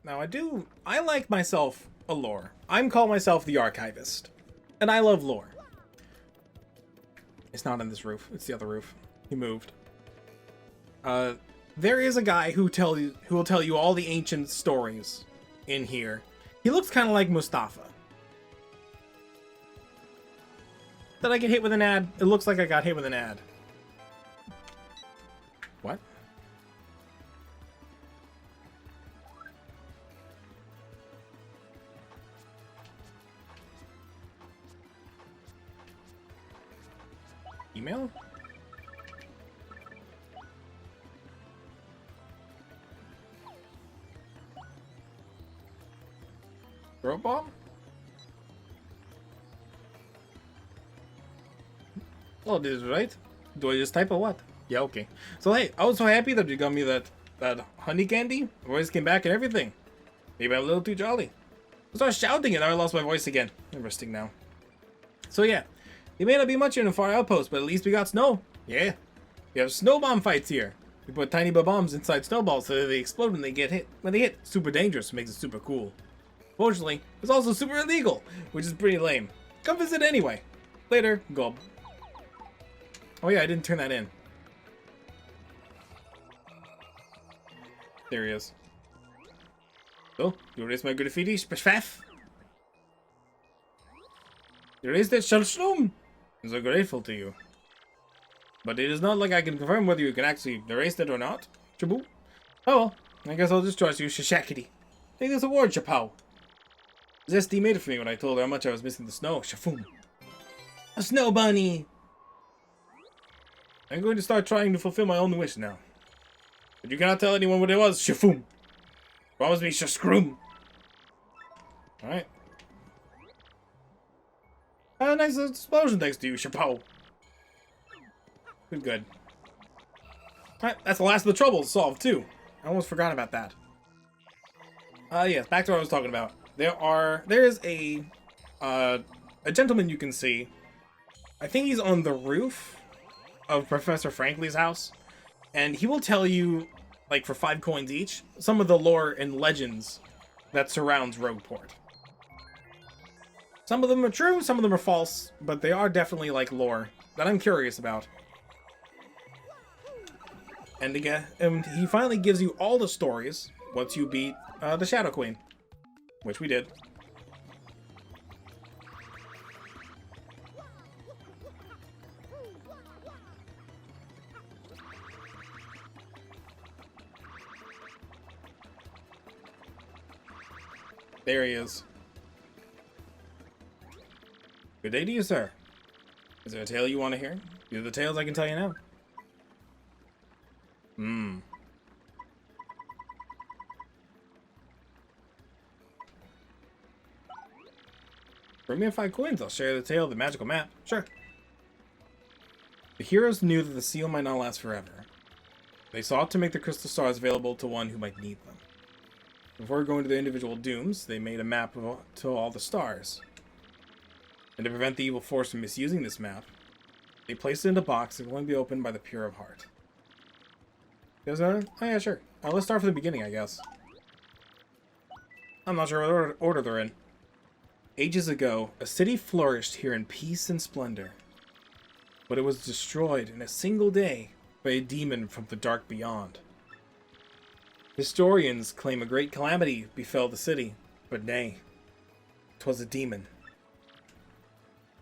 Now I like myself a lore. I'm calling myself the archivist. And I love lore. It's not on this roof, it's the other roof. He moved. There is a guy who will tell you all the ancient stories in here. He looks kind of like Mustafa. Did I get hit with an ad? It looks like I got hit with an ad. What? Email? Throw bomb? Oh, this is right. Do I just type or what? Yeah, okay. So hey, I was so happy that you got me that honey candy. Voice came back and everything. Maybe I'm a little too jolly. I started shouting and I lost my voice again. I'm resting now. So yeah, it may not be much in a far outpost, but at least we got snow. Yeah, we have snow bomb fights here. We put tiny bombs inside snowballs so that they explode when they get hit. When they hit, super dangerous, makes it super cool. Fortunately, it's also super illegal, which is pretty lame. Come visit anyway. Later, gob. Oh yeah, I didn't turn that in. There he is. So, you raised my graffiti, Spafaf? You raised that Shalshloom! I'm so grateful to you. But it is not like I can confirm whether you can actually erase it or not. Chaboo. Oh well, I guess I'll just trust you, Shashakity. Take this award, Chapow. Zesty made it for me when I told her how much I was missing the snow. Shafoom. A snow bunny! I'm going to start trying to fulfill my own wish now. But you cannot tell anyone what it was, Shafoom. Promise me, Shashkroom. Alright. A nice explosion thanks to you, Chapeau. Good. Alright, that's the last of the troubles solved, too. I almost forgot about that. Yes, back to what I was talking about. There is a gentleman you can see. I think he's on the roof of Professor Frankly's house. And he will tell you, like for 5 coins each, some of the lore and legends that surrounds Rogueport. Some of them are true, some of them are false, but they are definitely like lore that I'm curious about. And again, he finally gives you all the stories once you beat the Shadow Queen, which we did. There he is. Good day to you, sir. Is there a tale you want to hear? These are the tales I can tell you now. Bring me 5 coins, I'll share the tale of the magical map. Sure. The heroes knew that the seal might not last forever. They sought to make the crystal stars available to one who might need them. Before going to their individual dooms, they made a map to all the stars. And to prevent the evil force from misusing this map, they placed it in a box that can only be opened by the pure of heart. There's a... Oh yeah, sure. Let's start from the beginning, I guess. I'm not sure what order they're in. Ages ago, a city flourished here in peace and splendor. But it was destroyed in a single day by a demon from the dark beyond. Historians claim a great calamity befell the city, but nay, 'twas a demon.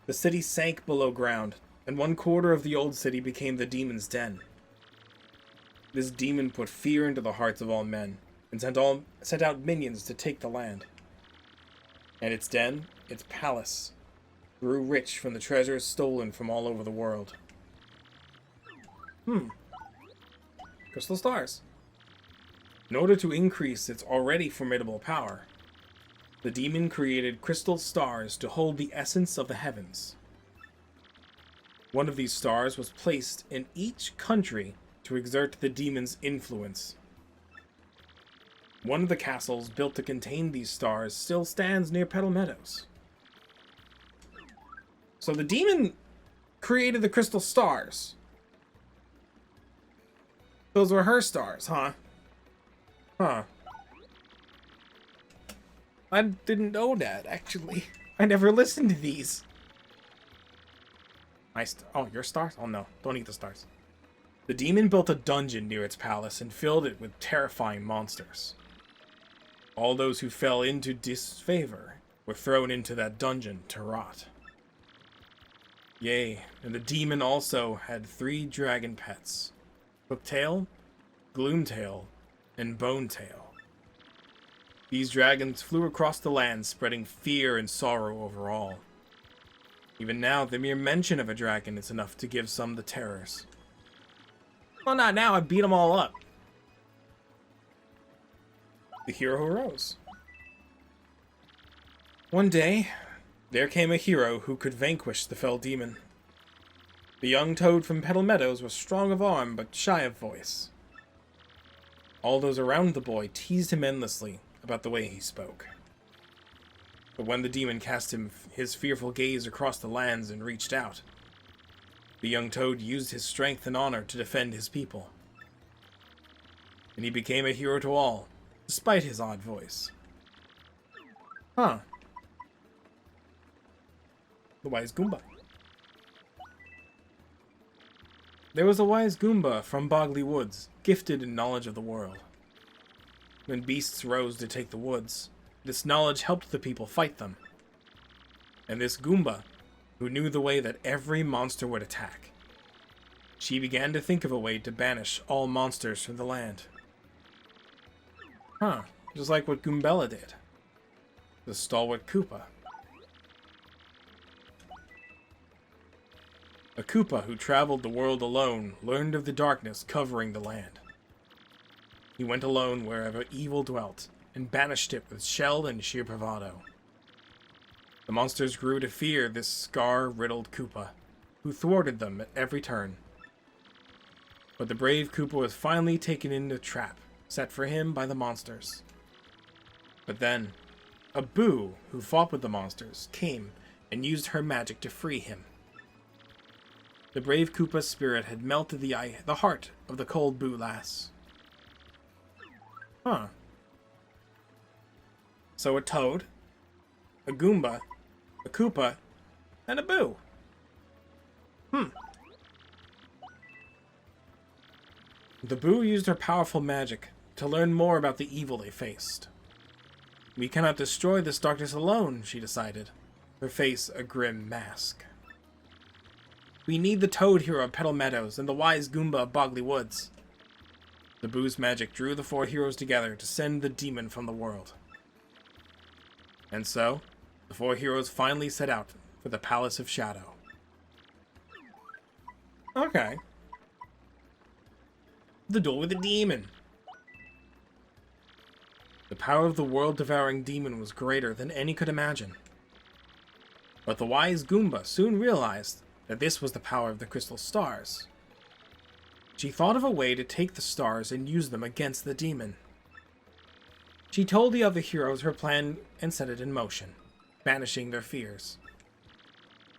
The city sank below ground, and 1/4 of the old city became the demon's den. This demon put fear into the hearts of all men, and sent out minions to take the land. And its den, its palace, grew rich from the treasures stolen from all over the world. Crystal stars. In order to increase its already formidable power, the demon created crystal stars to hold the essence of the heavens. One of these stars was placed in each country to exert the demon's influence. One of the castles built to contain these stars still stands near Petal Meadows. So the demon created the crystal stars. Those were her stars, huh? Huh. I didn't know that, actually. I never listened to these. Oh, your stars? Oh no, don't eat the stars. The demon built a dungeon near its palace and filled it with terrifying monsters. All those who fell into disfavor were thrown into that dungeon to rot. Yea, and the demon also had 3 dragon pets: Hooktail, Gloomtail, and Bonetail. These dragons flew across the land, spreading fear and sorrow over all. Even now, the mere mention of a dragon is enough to give some the terrors. Well, not now, I beat them all up. The hero who rose. One day, there came a hero who could vanquish the fell demon. The young toad from Petal Meadows was strong of arm, but shy of voice. All those around the boy teased him endlessly about the way he spoke. But when the demon cast his fearful gaze across the lands and reached out, the young toad used his strength and honor to defend his people. And he became a hero to all, despite his odd voice. Huh. The Wise Goomba. There was a wise Goomba from Bogley Woods, gifted in knowledge of the world. When beasts rose to take the woods, this knowledge helped the people fight them. And this Goomba, who knew the way that every monster would attack, she began to think of a way to banish all monsters from the land. Huh, just like what Goombella did. The stalwart Koopa. A Koopa who traveled the world alone learned of the darkness covering the land. He went alone wherever evil dwelt, and banished it with shell and sheer bravado. The monsters grew to fear this scar-riddled Koopa, who thwarted them at every turn. But the brave Koopa was finally taken into a trap set for him by the monsters. But then, a Boo, who fought with the monsters, came and used her magic to free him. The brave Koopa's spirit had melted the heart of the cold Boo lass. Huh. So a Toad, a Goomba, a Koopa, and a Boo. The Boo used her powerful magic to learn more about the evil they faced. We cannot destroy this darkness alone, she decided, her face a grim mask. We need the Toad hero of Petal Meadows and the wise Goomba of Bogley Woods. The Boo's magic drew the 4 heroes together to send the demon from the world. And so, the 4 heroes finally set out for the Palace of Shadow. Okay. The duel with the demon. The power of the world-devouring demon was greater than any could imagine. But the wise Goomba soon realized that this was the power of the crystal stars. She thought of a way to take the stars and use them against the demon. She told the other heroes her plan and set it in motion, banishing their fears.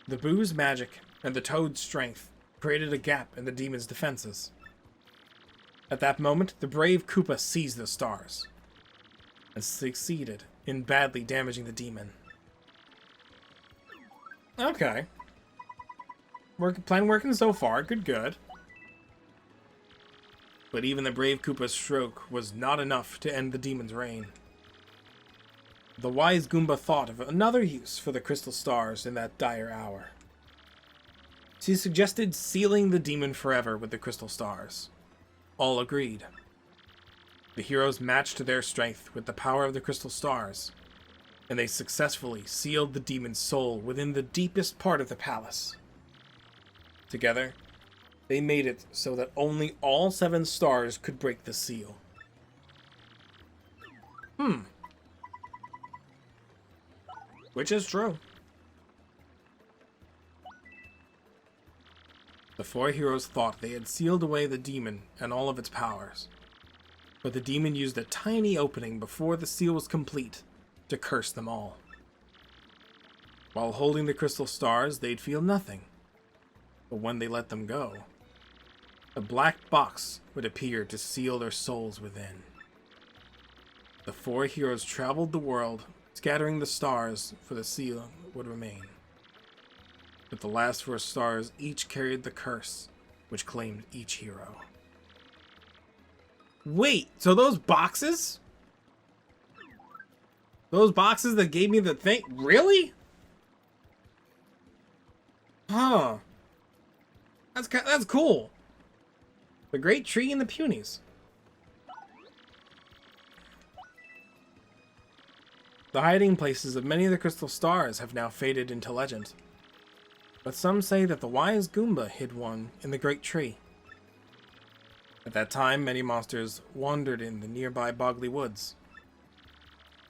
The Boo's magic and the Toad's strength created a gap in the demon's defenses. At that moment, the brave Koopa seized the stars and succeeded in badly damaging the demon. Okay. Plan working so far. Good. But even the brave Koopa's stroke was not enough to end the demon's reign. The wise Goomba thought of another use for the crystal stars in that dire hour. She suggested sealing the demon forever with the crystal stars. All agreed. The heroes matched their strength with the power of the crystal stars, and they successfully sealed the demon's soul within the deepest part of the palace. Together, they made it so that only all 7 stars could break the seal. Which is true. The 4 heroes thought they had sealed away the demon and all of its powers, but the demon used a tiny opening before the seal was complete to curse them all. While holding the crystal stars, they'd feel nothing. But when they let them go, a black box would appear to seal their souls within. The 4 heroes traveled the world scattering the stars for the seal would remain. But the last 4 stars each carried the curse, which claimed each hero. Wait, so those boxes? Those boxes that gave me the thing? Really? Huh. That's cool. The Great Tree and the Punies. The hiding places of many of the crystal stars have now faded into legend. But some say that the wise Goomba hid one in the Great Tree. At that time, many monsters wandered in the nearby boggly woods.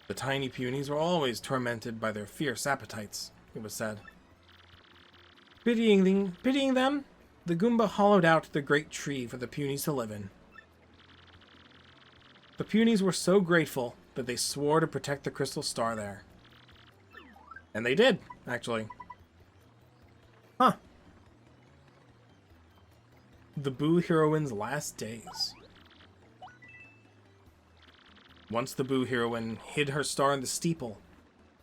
The tiny Punies were always tormented by their fierce appetites, it was said. Pitying them, the Goomba hollowed out the Great Tree for the Punies to live in. The Punies were so grateful that they swore to protect the crystal star there. And they did, actually. Huh. The Boo heroine's last days. Once the Boo heroine hid her star in the steeple,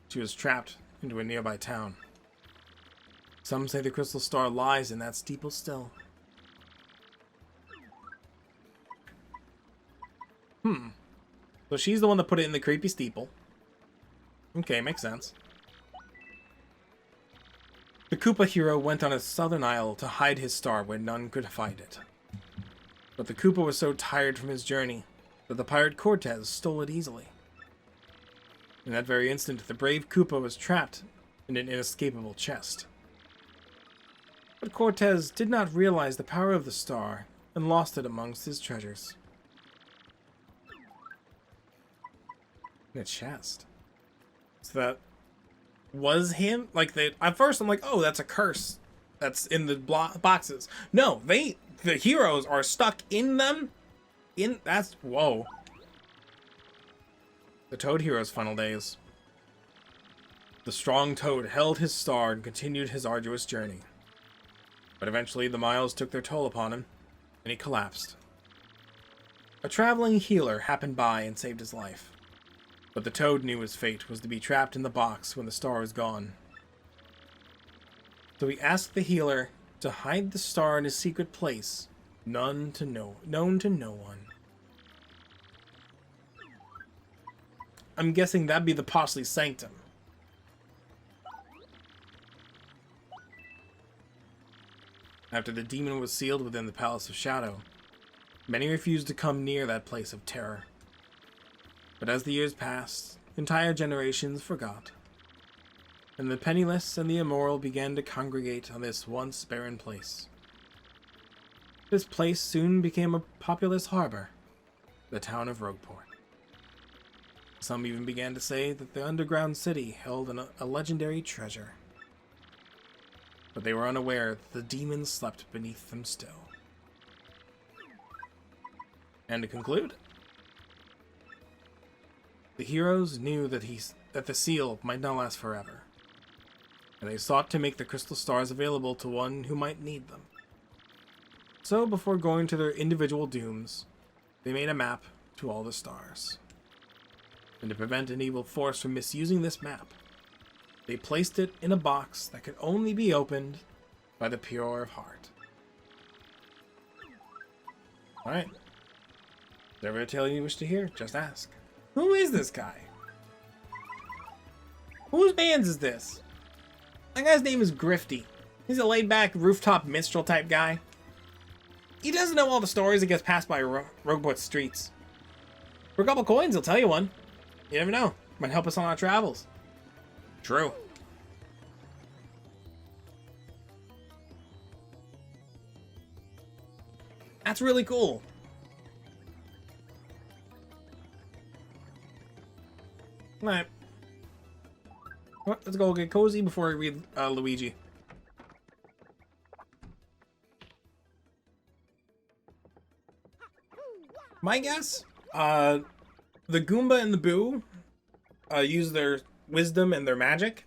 she was trapped into a nearby town. Some say the crystal star lies in that steeple still. So she's the one that put it in the creepy steeple. Okay, makes sense. The Koopa hero went on a southern isle to hide his star where none could find it. But the Koopa was so tired from his journey that the pirate Cortez stole it easily. In that very instant, the brave Koopa was trapped in an inescapable chest. But Cortez did not realize the power of the star and lost it amongst his treasures. In a chest. So that was him? Like, at first I'm like, oh, that's a curse that's in the boxes. No, the heroes are stuck in them. Whoa. The Toad hero's final days. The strong Toad held his star and continued his arduous journey. But eventually the miles took their toll upon him, and he collapsed. A traveling healer happened by and saved his life. But the Toad knew his fate was to be trapped in the box when the star was gone. So he asked the healer to hide the star in a secret place, known to no one. I'm guessing that'd be the Postly Sanctum. After the demon was sealed within the Palace of Shadow, many refused to come near that place of terror. But as the years passed, entire generations forgot, and the penniless and the immoral began to congregate on this once barren place. This place soon became a populous harbor, the town of Rogueport. Some even began to say that the underground city held a legendary treasure. But they were unaware that the demons slept beneath them still. And to conclude, the heroes knew that the seal might not last forever, and they sought to make the crystal stars available to one who might need them. So before going to their individual dooms, they made a map to all the stars. And to prevent an evil force from misusing this map, they placed it in a box that could only be opened by the pure of heart. Alright. Is there ever a tale you wish to hear? Just ask. Who is this guy? Whose bands is this? That guy's name is Grifty. He's a laid-back rooftop minstrel type guy. He doesn't know all the stories that gets passed by Rogueport streets. For a couple coins, he'll tell you one. You never know. Might help us on our travels. True. That's really cool. Alright. Well, let's go get cozy before I read Luigi. My guess? The Goomba and the Boo use their wisdom and their magic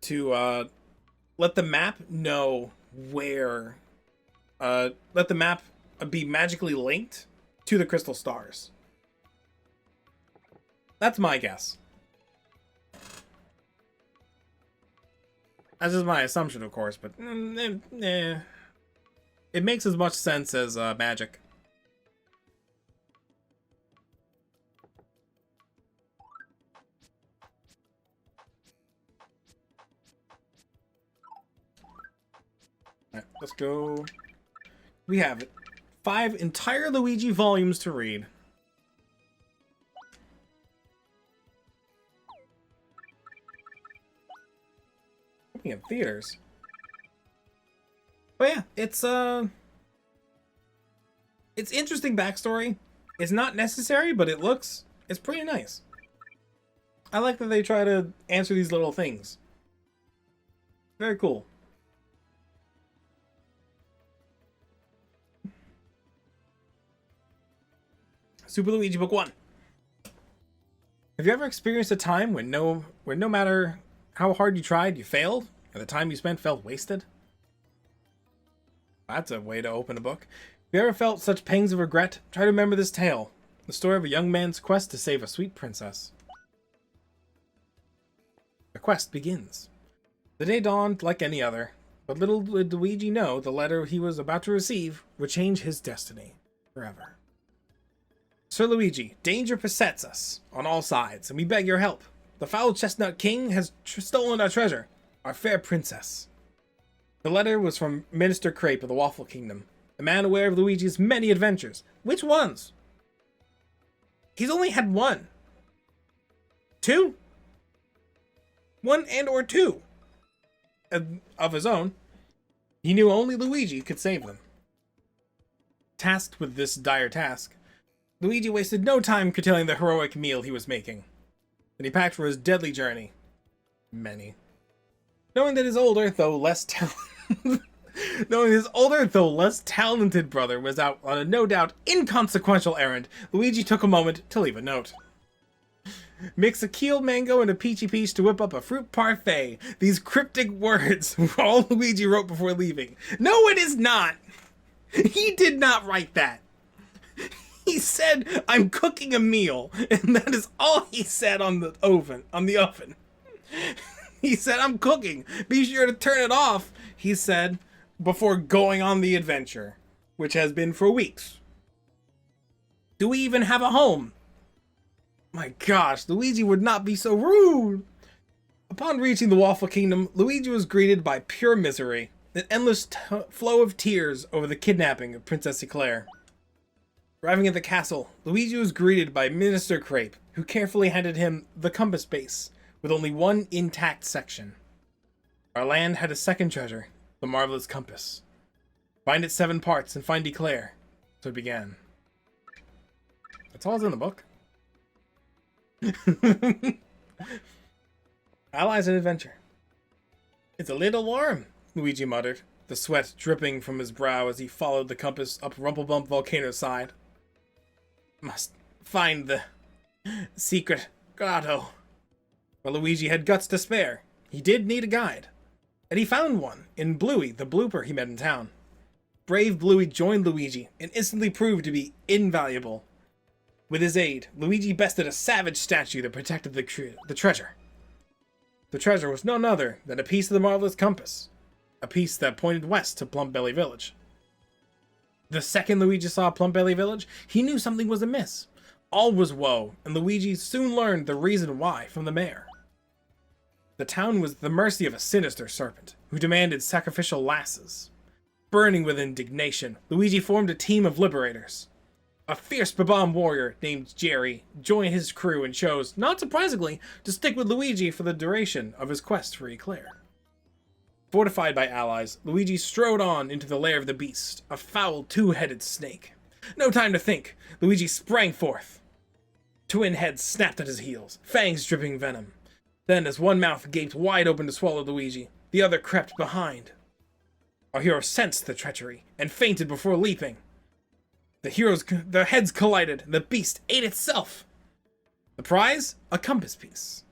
to let the map know where... let the map be magically linked to the crystal stars. That's my guess. That's just my assumption, of course, but it makes as much sense as magic. Alright, let's go. We have it. 5 entire Luigi volumes to read. Looking at theaters. But yeah, it's interesting backstory. It's not necessary, but it's pretty nice. I like that they try to answer these little things. Very cool. Super Luigi Book 1. Have you ever experienced a time when no matter how hard you tried, you failed, and the time you spent felt wasted? That's a way to open a book. Have you ever felt such pangs of regret? Try to remember this tale. The story of a young man's quest to save a sweet princess. The quest begins. The day dawned like any other, but little did Luigi know the letter he was about to receive would change his destiny forever. Sir Luigi, danger besets us on all sides, and we beg your help. The foul chestnut king has stolen our treasure, our fair princess. The letter was from Minister Crepe of the Waffle Kingdom, a man aware of Luigi's many adventures. Which ones? He's only had one. 2? 1 and or 2 of his own. He knew only Luigi could save them. Tasked with this dire task, Luigi wasted no time curtailing the heroic meal he was making. Then he packed for his deadly journey. Many. Knowing his older, though less talented brother was out on a no doubt inconsequential errand, Luigi took a moment to leave a note. Mix a keel mango and a peachy peach to whip up a fruit parfait. These cryptic words were all Luigi wrote before leaving. No, it is not! He did not write that. He said, "I'm cooking a meal," and that is all he said on the oven. He said, "I'm cooking. Be sure to turn it off," he said, before going on the adventure, which has been for weeks. Do we even have a home? My gosh, Luigi would not be so rude. Upon reaching the Waffle Kingdom, Luigi was greeted by pure misery, an endless flow of tears over the kidnapping of Princess Eclair. Arriving at the castle, Luigi was greeted by Minister Crepe, who carefully handed him the compass base, with only one intact section. Our land had a second treasure, the marvelous compass. Find its 7 parts and find Eclair. So it began. That's all that's in the book. Allies and adventure. It's a little warm, Luigi muttered, the sweat dripping from his brow as he followed the compass up Rumplebump Volcano's side. Must find the secret grotto. But Luigi had guts to spare. He did need a guide. And he found one in Bluey, the blooper he met in town. Brave Bluey joined Luigi and instantly proved to be invaluable. With his aid, Luigi bested a savage statue that protected the treasure. The treasure was none other than a piece of the marvelous compass. A piece that pointed west to Plump Belly Village. The second Luigi saw Plump Belly Village, he knew something was amiss. All was woe, and Luigi soon learned the reason why from the mayor. The town was at the mercy of a sinister serpent, who demanded sacrificial lasses. Burning with indignation, Luigi formed a team of liberators. A fierce Babam warrior named Jerry joined his crew and chose, not surprisingly, to stick with Luigi for the duration of his quest for Eclair. Fortified by allies, Luigi strode on into the lair of the beast, a foul 2-headed snake. No time to think, Luigi sprang forth. Twin heads snapped at his heels, fangs dripping venom. Then, as one mouth gaped wide open to swallow Luigi, the other crept behind. Our hero sensed the treachery, and fainted before leaping. Their heads collided, and the beast ate itself. The prize? A compass piece.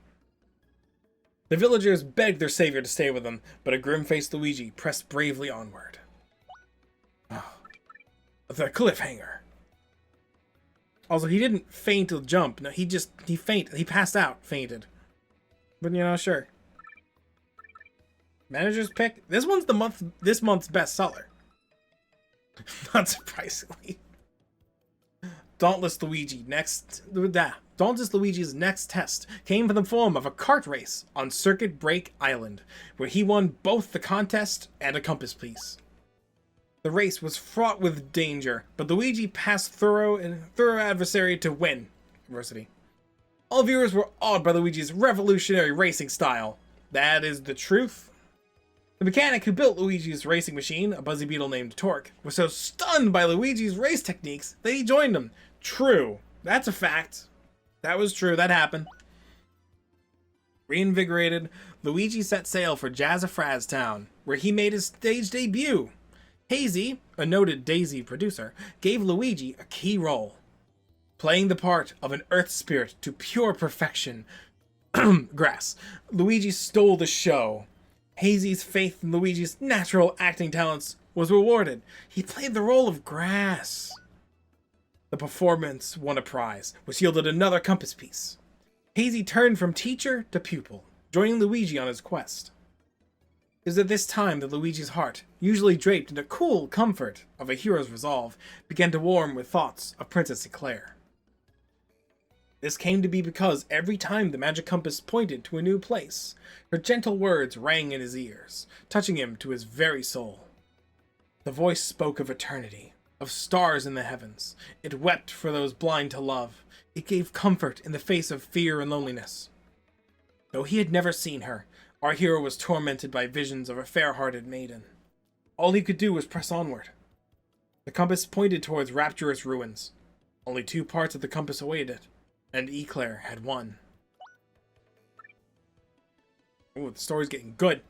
The villagers begged their savior to stay with them, but a grim-faced Luigi pressed bravely onward. Oh, the cliffhanger. Also, he didn't faint or jump. No, he passed out, fainted. But, you know, sure. Manager's pick. This one's this month's bestseller. Not surprisingly. Dauntless Luigi's next test came in the form of a kart race on Circuit Break Island, where he won both the contest and a compass piece. The race was fraught with danger, but Luigi passed thorough adversary to win. Adversity. All viewers were awed by Luigi's revolutionary racing style. That is the truth. The mechanic who built Luigi's racing machine, a Buzzy Beetle named Torque, was so stunned by Luigi's race techniques that he joined him. True. That's a fact. That was true. That happened. Reinvigorated, Luigi set sail for Jazzafraz Town, where he made his stage debut. Hazy, a noted Daisy producer, gave Luigi a key role, playing the part of an Earth spirit to pure perfection. Grass. Luigi stole the show. Hazy's faith in Luigi's natural acting talents was rewarded. He played the role of Grass. The performance won a prize, which yielded another compass piece. Hazy turned from teacher to pupil, joining Luigi on his quest. It was at this time that Luigi's heart, usually draped in the cool comfort of a hero's resolve, began to warm with thoughts of Princess Eclair. This came to be because every time the magic compass pointed to a new place, her gentle words rang in his ears, touching him to his very soul. The voice spoke of eternity, of stars in the heavens. It wept for those blind to love. It gave comfort in the face of fear and loneliness. Though he had never seen her, our hero was tormented by visions of a fair-hearted maiden. All he could do was press onward. The compass pointed towards rapturous ruins. Only 2 parts of the compass awaited it, and Eclair had won. Ooh, the story's getting good.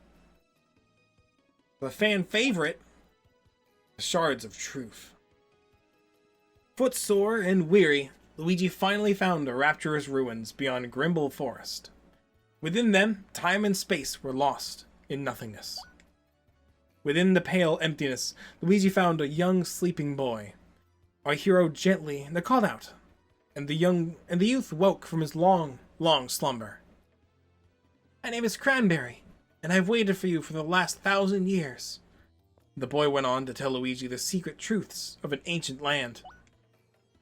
The fan favorite, the Shards of Truth. Footsore and weary, Luigi finally found the rapturous ruins beyond Grimble Forest. Within them, time and space were lost in nothingness. Within the pale emptiness, Luigi found a young sleeping boy. Our hero gently called out, and the youth woke from his long slumber. "My name is Cranberry, and I've waited for you for the last 1,000 years." The boy went on to tell Luigi the secret truths of an ancient land.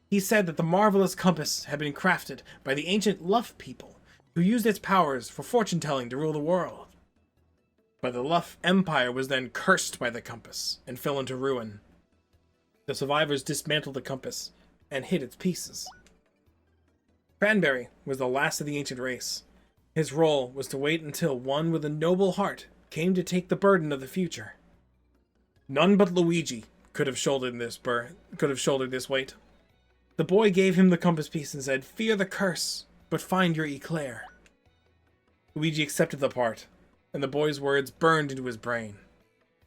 He said that the marvelous compass had been crafted by the ancient Luff people, who used its powers for fortune-telling to rule the world. But the Luff Empire was then cursed by the compass and fell into ruin. The survivors dismantled the compass and hid its pieces. Cranberry was the last of the ancient race. His role was to wait until one with a noble heart came to take the burden of the future. None but Luigi could have shouldered this weight. The boy gave him the compass piece and said, "Fear the curse, but find your Eclair." Luigi accepted the part, and the boy's words burned into his brain.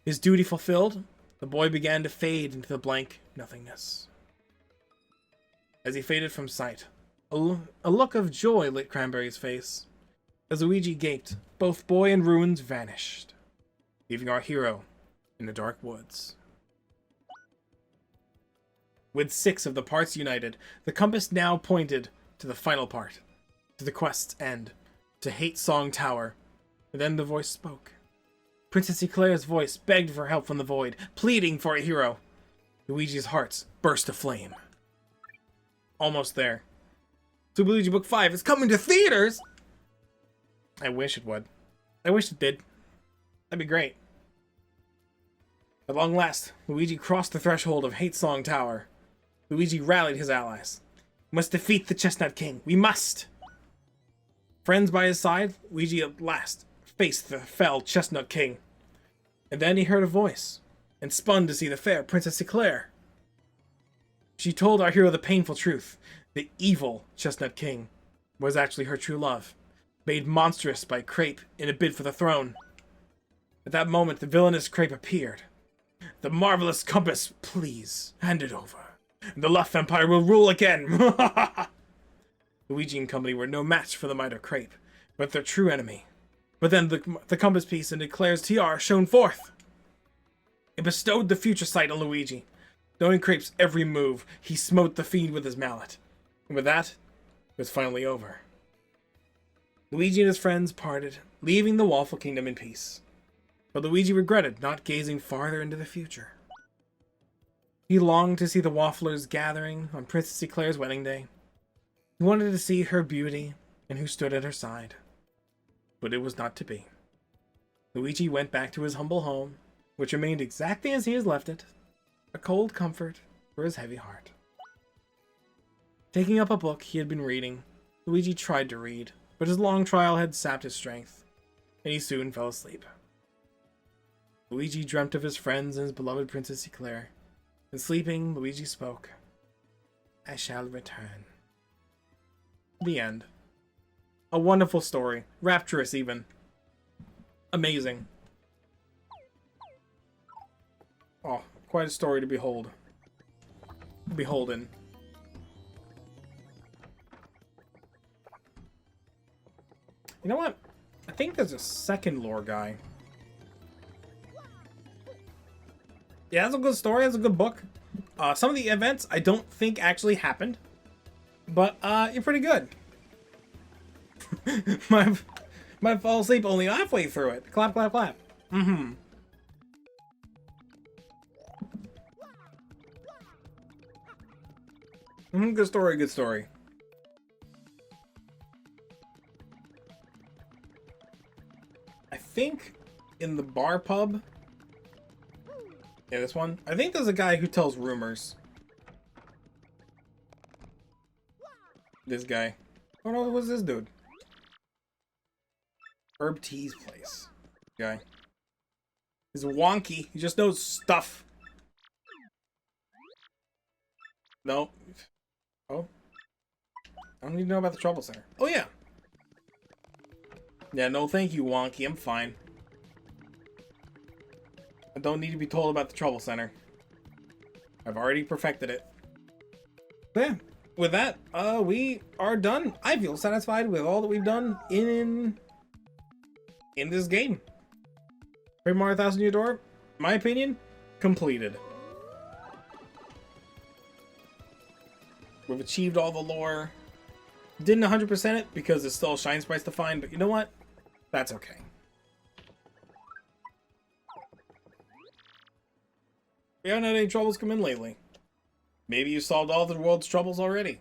His duty fulfilled, the boy began to fade into the blank nothingness. As he faded from sight, a look of joy lit Cranberry's face. As Luigi gaped, both boy and ruins vanished, leaving our hero in the dark woods. With 6 of the parts united, the compass now pointed to the final part, to the quest's end, to Hate Song Tower. And then the voice spoke. Princess Eclair's voice begged for help from the void, pleading for a hero. Luigi's heart burst aflame. Almost there. Super Luigi Book 5 is coming to theaters! I wish it would. I wish it did. That'd be great. At long last, Luigi crossed the threshold of Hate Song Tower. Luigi rallied his allies. "We must defeat the Chestnut King. We must!" Friends by his side, Luigi at last faced the fell Chestnut King. And then he heard a voice, and spun to see the fair Princess Eclair. She told our hero the painful truth. The evil Chestnut King was actually her true love, made monstrous by Crepe in a bid for the throne. At that moment, the villainous Crepe appeared. "The marvelous compass, please, hand it over. And the Luff Empire will rule again." Luigi and company were no match for the might of Crepe, but their true enemy. But then the compass piece and Eclair's tiara shone forth. It bestowed the future sight on Luigi. Knowing Crepe's every move, he smote the fiend with his mallet. And with that, it was finally over. Luigi and his friends parted, leaving the Waffle Kingdom in peace. But Luigi regretted not gazing farther into the future. He longed to see the Wafflers gathering on Princess Eclair's wedding day. He wanted to see her beauty and who stood at her side. But it was not to be. Luigi went back to his humble home, which remained exactly as he has left it, a cold comfort for his heavy heart. Taking up a book he had been reading, Luigi tried to read, but his long trial had sapped his strength, and he soon fell asleep. Luigi dreamt of his friends and his beloved Princess Eclair. And sleeping, Luigi spoke. I shall return. The end. A wonderful story. Rapturous, even. Amazing. Oh, quite a story to behold. Beholden. You know what? I think there's a second lore guy. Yeah, that's a good story. That's a good book. Some of the events I don't think actually happened, but you're pretty good. might fall asleep only halfway through it. Clap, clap, clap. Mm-hmm. Good story, good story. I think in the bar pub. Yeah, this one. I think there's a guy who tells rumors. This guy. Oh no, what's this dude? Herb T's place. Guy. He's wonky. He just knows stuff. No. Oh. I don't need to know about the Trouble Center. Oh yeah. Yeah, no thank you, wonky. I'm fine. I don't need to be told about the Trouble Center. I've already perfected it. But yeah, with that, we are done. I feel satisfied with all that we've done in this game. Paper Mario Thousand Year Door, my opinion, completed. We've achieved all the lore. Didn't 100% it because there's still shine sprites to find, but you know what? That's okay. We haven't had any troubles come in lately. Maybe you solved all the world's troubles already.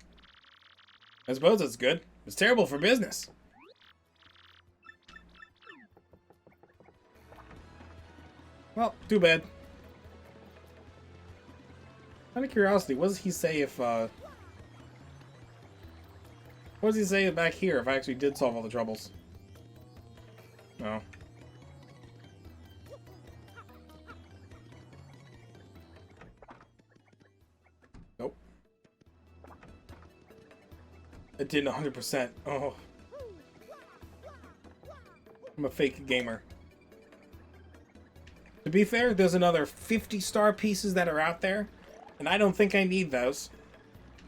I suppose that's good. It's terrible for business. Well, too bad. Out of curiosity, what does he say if, what does he say back here if I actually did solve all the troubles? No. Nope. It didn't 100%. Oh. I'm a fake gamer. To be fair, there's another 50 star pieces that are out there, and I don't think I need those.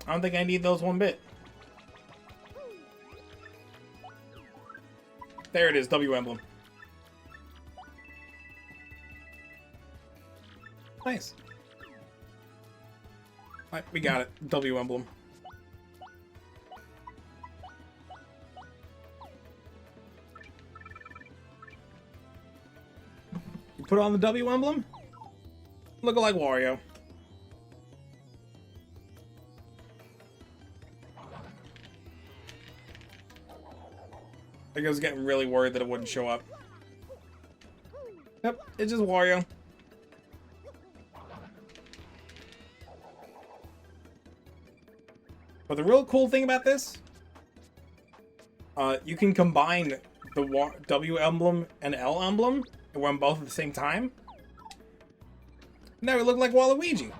I don't think I need those one bit. There it is, W emblem. Nice. Alright, we got it. W emblem. You put on the W emblem? Looking like Wario. I think I was getting really worried that it wouldn't show up. Yep, it's just Wario. But the real cool thing about this, you can combine the W emblem and L emblem and run both at the same time. Now we look like Waluigi.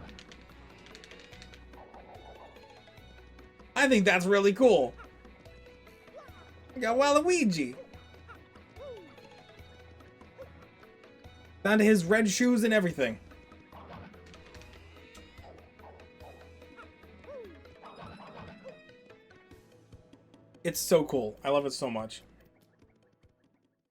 I think that's really cool. We got Waluigi. Down to his red shoes and everything. It's so cool. I love it so much.